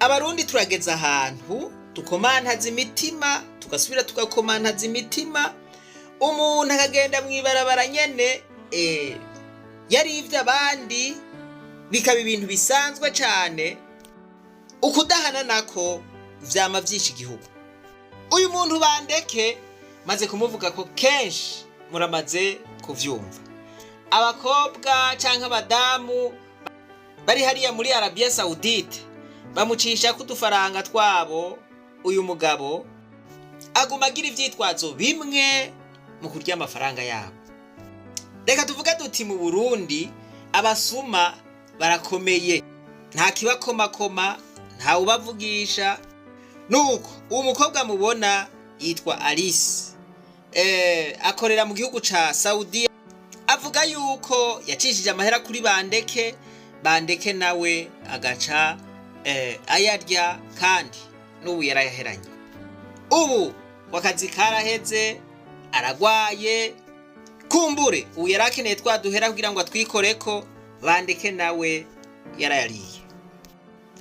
Abarundi turageze ahantu dukomantaza imitima tugasubira tugakomantaza imitima, umuntu akagenda mwibarabara nyene yari ivyo abandi bikaba ibintu bisanzwe cane. Ukudahana nako vyama vyinshi igihugu. Uyu muntu Bandeke maze kumuvuga ko kenshi muramaze kuvyumva. Abakobwa canke abadamu bari hariya muri Arabia Saudite bamucisha kudufaranga twabo, uyu mugabo aguma agira ivyitwazo bimwe mu kurya amafaranga yabo. Reka tuvuga duti mu Burundi abasuma barakomeye, nta kibakomakoma, nta ubavugisha. Nuko uwo mukobwa mubona yitwa Alice, akorera mu gihugu ca Saudi. Avuga yuko yacishije amahera kuri Bandeke, Bandeke nawe agaca ayarya kandi n'ubu yarayaheranye. Ubu wakazi karaheze, aragwaye, kumbure ubu yarakeneye twaduhera kugira ngo atwikoreko, Bandeke nawe yarayariye.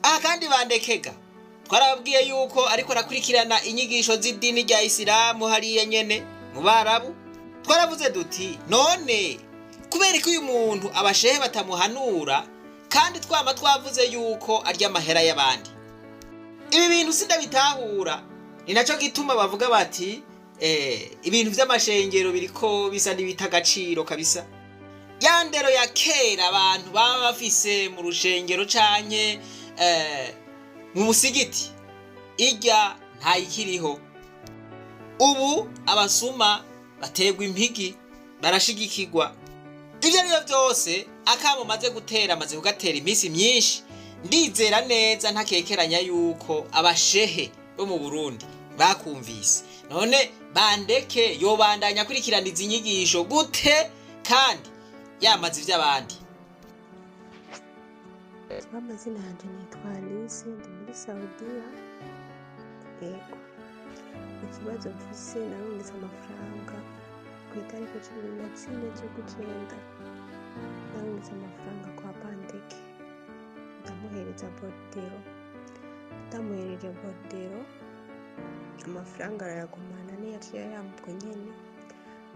Aha kandi Bandekega twarababwiye yuko ariko arakurikirana inyigisho z'idini rya Isilamu hariya nyene mu Barabu. Twaravuze duti none kubera ko uyu muntu abashehe batamuhanura kandi twama twavuze yuko arya amahera y'abandi. Ibi bintu sindabitahura, ni naco gituma bavuga bati ibintu vy'amashengero biriko bisa n'ibita agaciro kabisa. Ya ndero ya kera abantu baba bafise mu rushengero canke mu musigiti irya ntayikiriho. Ubu abasuma bategwa impigi, barashigikirwa. Ivyo ari vyose akamo maze gutera amaze kugatera iminsi myinshi. Ndizera neza ntakekeranya yuko abashehe bo mu Burundi bakumvise. None Bandeke yobandanya kurikirana izi nyigisho gute kandi yamaze ivy'abandi? Amazina yanje nitwa Alice, ndi muri Saudiya. Yego, ikibazo mfise narungitse amafaranga ku itariki 14 z'ukwicenda. Narungitse amafaranga kwa Bandeke, ndamuhereza bordero. Ndamuhereje bordero, amafaranga arayagumana niyaciye yambwe nyene.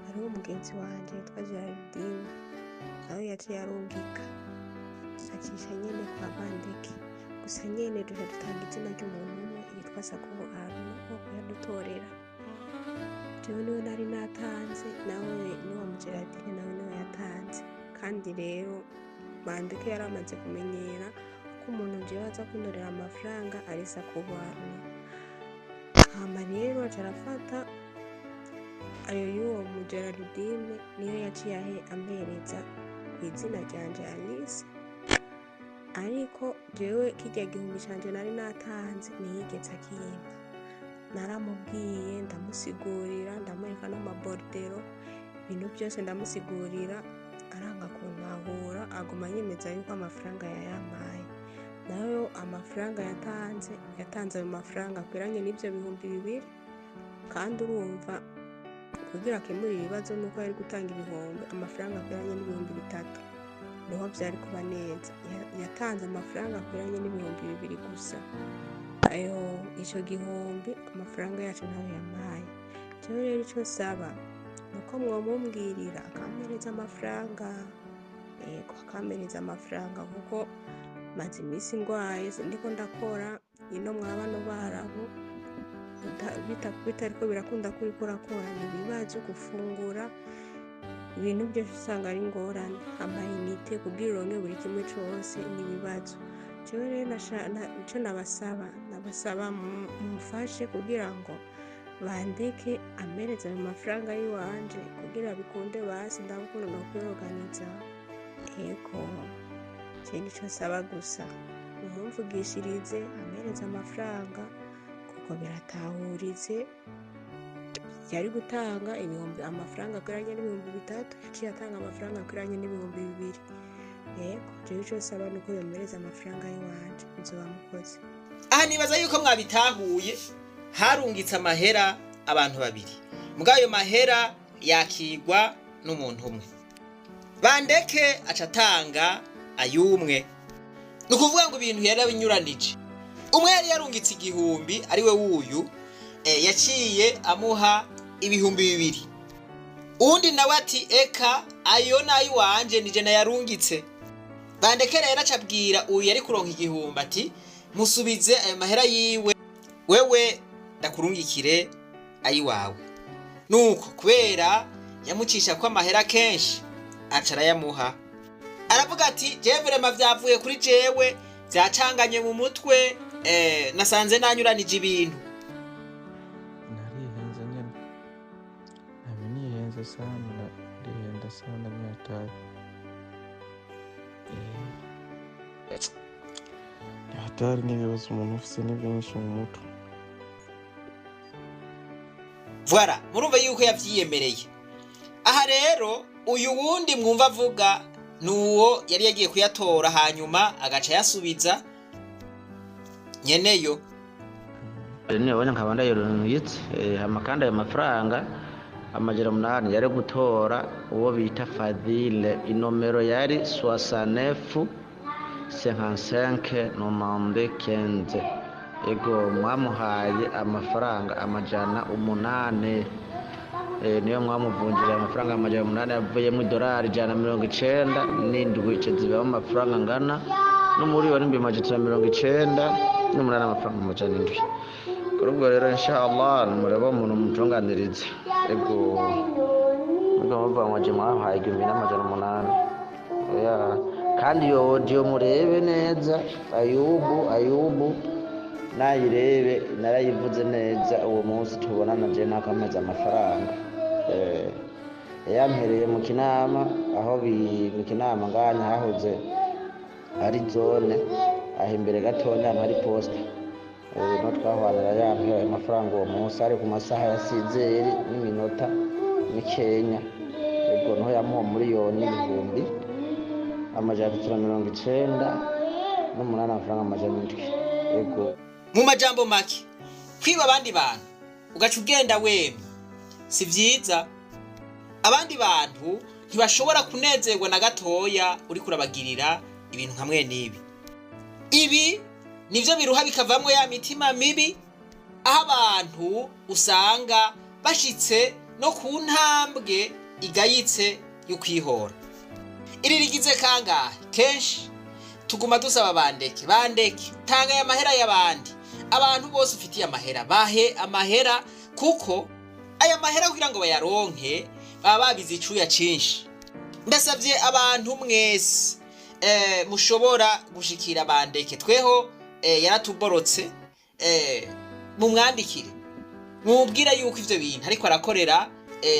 Hariho umugenzi wanje yitwa Geraldine, nawe yaciye arungika acisha nyene kwa Bandeke. Gusa nyene duca dutanga izina ry'umuntu umwe yitwa Sakubu Arno wo kuyadutorera. Jewe niwe nari natanze, nawe niwa Geraldine nawe niwe yatanze. Kandi rero Bandeke yaramaze kumenyera ko umuntu jewe aza kundorera amafaranga ari Sakubu Arno. Hama rero aca arafata ayo y'uwo Geraldine niyo yaciye ampereza kw'izina ryanje Alice. Ariko jewe kirya gihumbi canje nari natanze ntiyigeze akimpa. Naramubwiye, ndamusigurira, ndamwereka n'amabordero, ibintu byose ndamusigurira, aranga kuntahura, aguma yemeza yuko amafaranga yayampaye. Nayo amafaranga yatanze ayo mafaranga akwiranye n'ivyo bihumbi 2, kandi urumva kugira akemure ibibazo nuko yari gutanga ibihumbi, amafaranga akwiranye n'ibihumbi 3 niho vyari kuba neza. Yatanze amafaranga akwiranye n'ibihumbi 2 gusa. Ayo ico gihumbi amafaranga yacu ntayo yampaye. Jewe rero ico saba nuko mwomumbwirira akampereza amafaranga. Yego, akampereza amafaranga kuko maze imisi ngwaye sindiko ndakora ino mwabano Barabu. Bitariko birakunda kuriko urakora ibibazo gufungura ibintu byose usanga ari ngorane. Amayinite kugira uronke buri kimwe cose n'ibibazo. Jewe rero ico nabasaba mumfashe kugira ngo Bandeke ampereze ayo mafaranga yiwanje kugira bikunde basi ndabukunda no kwiorganiza. Yego, je nico saba gusa umumvugishirize ampereze amafaranga kuko biratahuritse. Yari gutanga amafaranga akwiranye n'ibihumbi 3, yaciye atanga amafaranga akwiranye n'ibihumbi 2. Yego, jewe ico saba nuko yompereza amafaranga yiwanje, nzoba mukoze. Aha nibaza yuko mwabitahuye, harungitse amahera abantu babiri. Mugayo ayo mahera yakigwa n'umuntu umwe. Bandeke acatanga ayumwe. Nukuvuga ngo ibintu yarabinyuranije. umwe yari yarungitse 1000 ari we wuyu yaciye amuha 2,000. Undi nawe ati eka ayo nayi wanje nije nayarungitse. Bandekera yaracabwira uyu yari kuronka 1000 ati musubize ayo mahera yiwe, wewe ndakurungikire ayi wawe. Nuko kubera yamucisha kwa mahera kenshi acara yamuha. Aravuga ati je vraiment vyavuye kuri jewe byacanganye mu mutwe, nasanze nanyuranije ibintu. Narihenze nyene, nihenze sana, ndihenda sana nyataye. Hatari n'ibibazo umuntu ufise ni byinshi mu mutwe. Voilà, murumva yuko yavyiyemereye. Aha rero uyu wundi mwumva avuga nuwo yari yagiye kuyatora hanyuma agaca yasubiza nyeneyo. Nibonye nkaba ndayirungitse amakanda ayo mafaranga amajana 8 yari gutora uwo bita Fadile. Inomero yari 69 55 95. Ego mwamuhaye amafaranga amajana 8. Niyo mwamuvunjira amafaranga amajana 8 yavuye mu dolari 197 ico ziba amafaranga ngana no muri yo nimbi majana 198 n'umunani amafaranga amajana 7. Kuri ubwo rero inshallah mureba umuntu mutunganirize. Ego mugo bava mu jema haye 1,800. Oya kandi yo murebe neza Ayubu nayirebe narayivuze neza uwo munsi tubonana je nakamaza amafaranga. Yampereye mu Kinama aho mu Kinama nganya hahoze ari zone aho imbere gatonya hari poste. No twahwanira yampereye amafaranga uwo munsi ari ku masaha ya 6 n'iminota mikenya. Ego no yamuha miliyoni 1,000 amajana 90 n'umunani amafaranga amajana 7. Ego mu majambo make kwiba abandi bantu ugaca ugenda wemye si vyiza. Abandi bantu ntibashobora kunezerwa na gatoya uri kurabagirira ibintu nkamwe nibi. Ibi nivyo biruha bikavamwe ya mitima mibi, aho abantu usanga bashitse no ku ntambwe igayitse yo kwihora. Iri rigize kangahe kenshi tuguma dusaba bandeke tanga ya mahera y'abandi. Abantu bose ufitiye amahera bahe amahera, kuko aya mahera kugira ngo bayaronke baba babize icuya cinshi. Ndasavye abantu mwese mushobora gushikira bandeke tweho yaratuborotse, mumwandikire mubwira yuko ivyo bintu ariko arakorera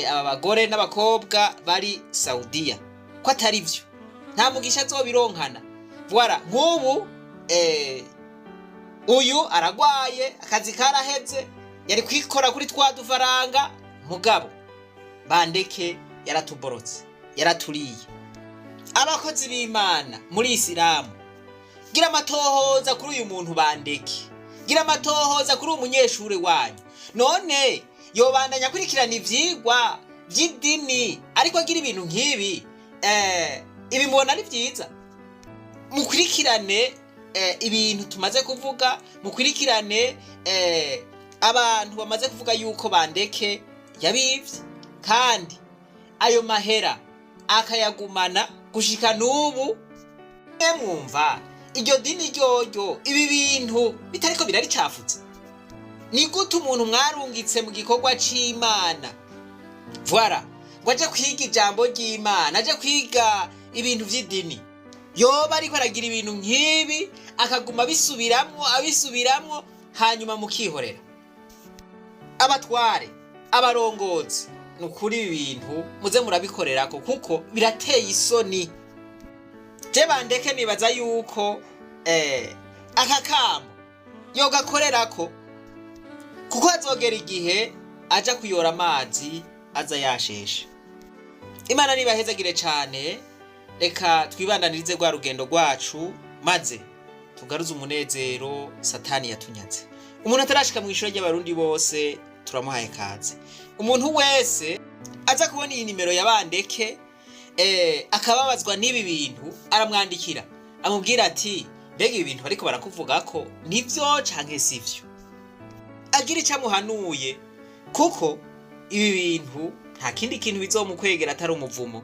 aba bagore n'abakobwa bari Saudiya ko atari vyo, nta mugisha azobironkana. Voilà, nk'ubu uyu aragwaye akazi karaheze yari kwikora kuri twa dufaranga, mugabo bandeke yaratuborotse yaraturiye. Abakozi b'Imana muri Isilamu, gira amatohoza kuri uyu muntu bandeke, gira amatohoza kuri umunyeshure wanyu. None yobandanya kurikirana ivyigwa vy'idini ariko agira ibintu nk'ibi, ibi mubona ari vyiza? Mukurikirane ibintu tumaze kuvuga, mukurikirane abantu bamaze kuvuga yuko bandeke yabivye kandi ayo mahera akayagumana gushika n'ubu. Mwumva iryo dini ryoryo ibi bintu bitariko birari cafutse. Ni gute umuntu mwarungitse mu gikorwa c'Imana, voilà, ngo aje kwiga ijambo ry'Imana, aje kwiga ibintu vy'idini, yoba ariko aragira ibintu nk'ibi akaguma abisubiramwo hanyuma mukihorera? Abatware, abarongozi, nukuri ibi bintu muze murabikorerako kuko birateye isoni. Je bandeke nibaza yuko akakamo yogakorerako, kuko azogera igihe aja kuyora amazi aza yasheshe. Imana nibahezagire cane. Reka twibandanirize rwa rugendo rwacu maze tugaruze umunezero Satani yatunyaze. Umuntu atarashika mu ishuri ry'abarundi bose turamuhaye kaze. Umuntu wese aza kubona iyi nimero yabandeke akababazwa n'ibi bintu aramwandikira amubwira ati mbega ibi bintu bariko barakuvuga ko nivyo canke sivyo, agira ico amuhanuye, kuko ibi bintu nta kindi kintu bizomukwegera atari umuvumo.